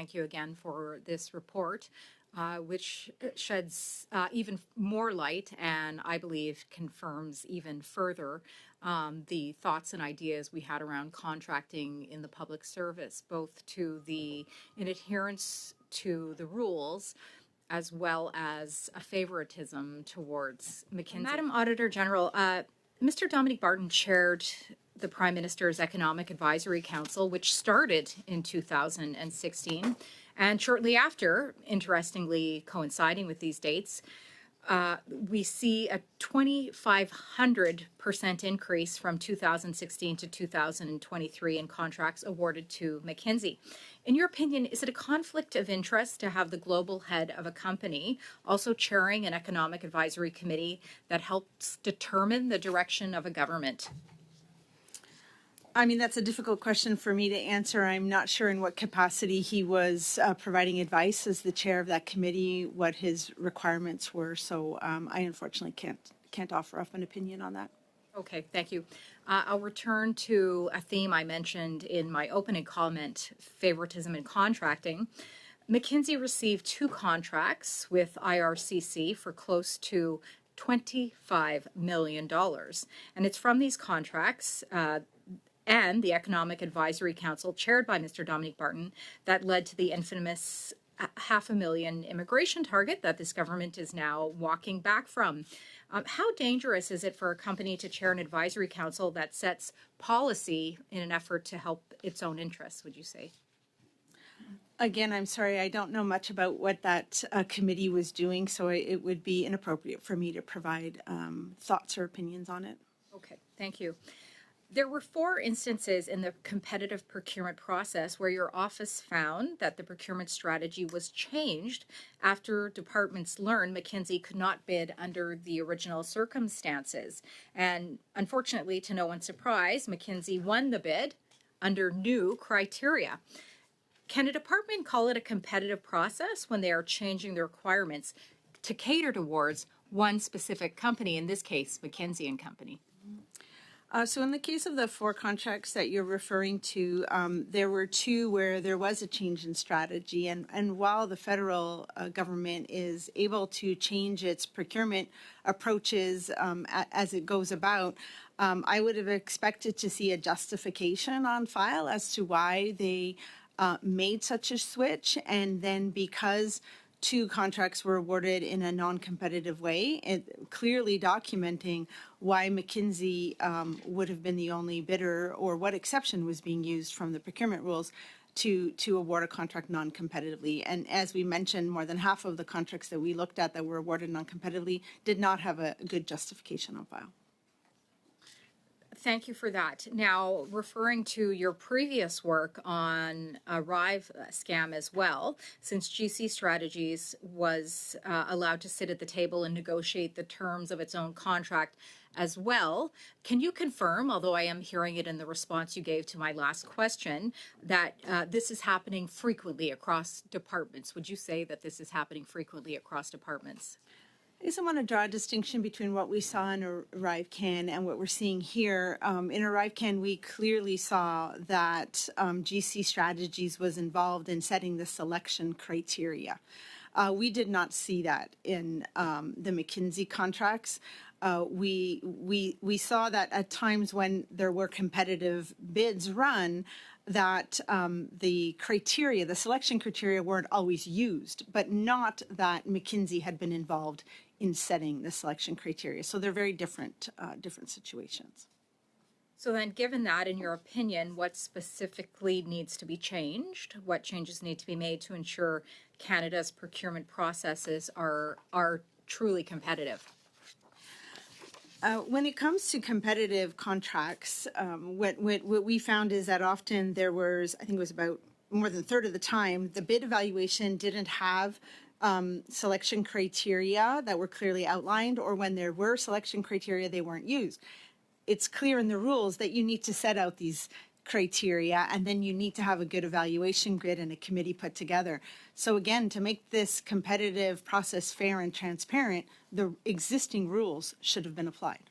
Thank you again for this report, which sheds even more light and I believe confirms even further the thoughts and ideas we had around contracting in the public service, both in adherence to the rules as well as a favoritism towards McKinsey. Madam Auditor General, Mr. Dominic Barton chaired the Prime Minister's Economic Advisory Council, which started in 2016. And shortly after, interestingly coinciding with these dates, we see a 2,500% increase from 2016 to 2023 in contracts awarded to McKinsey. In your opinion, is it a conflict of interest to have the global head of a company also chairing an economic advisory committee that helps determine the direction of a government? I mean, that's a difficult question for me to answer. I'm not sure in what capacity he was providing advice as the chair of that committee, what his requirements were. So I unfortunately can't offer up an opinion on that. Okay, thank you. I'll return to a theme I mentioned in my opening comment, favoritism in contracting. McKinsey received 2 contracts with IRCC for close to $25 million. And it's from these contracts and the Economic Advisory Council, chaired by Mr. Dominic Barton, that led to the infamous 500,000 immigration target that this government is now walking back from. How dangerous is it for a company to chair an advisory council that sets policy in an effort to help its own interests, would you say? Again, I'm sorry, I don't know much about what that committee was doing, so it would be inappropriate for me to provide thoughts or opinions on it. Okay, thank you. There were 4 instances in the competitive procurement process where your office found that the procurement strategy was changed after departments learned McKinsey could not bid under the original circumstances. And unfortunately, to no one's surprise, McKinsey won the bid under new criteria. Can a department call it a competitive process when they are changing the requirements to cater towards one specific company, in this case, McKinsey and Company? So in the case of the 4 contracts that you're referring to, there were 2 where there was a change in strategy. And while the federal government is able to change its procurement approaches as it goes about, I would have expected to see a justification on file as to why they made such a switch. And then because 2 contracts were awarded in a non-competitive way, it clearly documenting why McKinsey would have been the only bidder or what exception was being used from the procurement rules to award a contract non-competitively. And as we mentioned, more than half of the contracts that we looked at that were awarded non-competitively did not have a good justification on file. Thank you for that. Now, referring to your previous work on a Rive scam as well, since GC Strategies was allowed to sit at the table and negotiate the terms of its own contract as well, can you confirm, although I am hearing it in the response you gave to my last question, that this is happening frequently across departments? Would you say that this is happening frequently across departments? I guess I want to draw a distinction between what we saw in ArriveCan and what we're seeing here. In ArriveCan, we clearly saw that GC Strategies was involved in setting the selection criteria. We did not see that in the McKinsey contracts. We saw that at times when there were competitive bids run, that the criteria, the selection criteria, weren't always used, but not that McKinsey had been involved in setting the selection criteria. So they're very different situations. So then, given that, in your opinion, what specifically needs to be changed? What changes need to be made to ensure Canada's procurement processes are truly competitive? When it comes to competitive contracts, what we found is that often there was, I think it was about more than a third of the time, the bid evaluation didn't have selection criteria that were clearly outlined, or when there were selection criteria, they weren't used. It's clear in the rules that you need to set out these criteria, and then you need to have a good evaluation grid and a committee put together. So again, to make this competitive process fair and transparent, the existing rules should have been applied.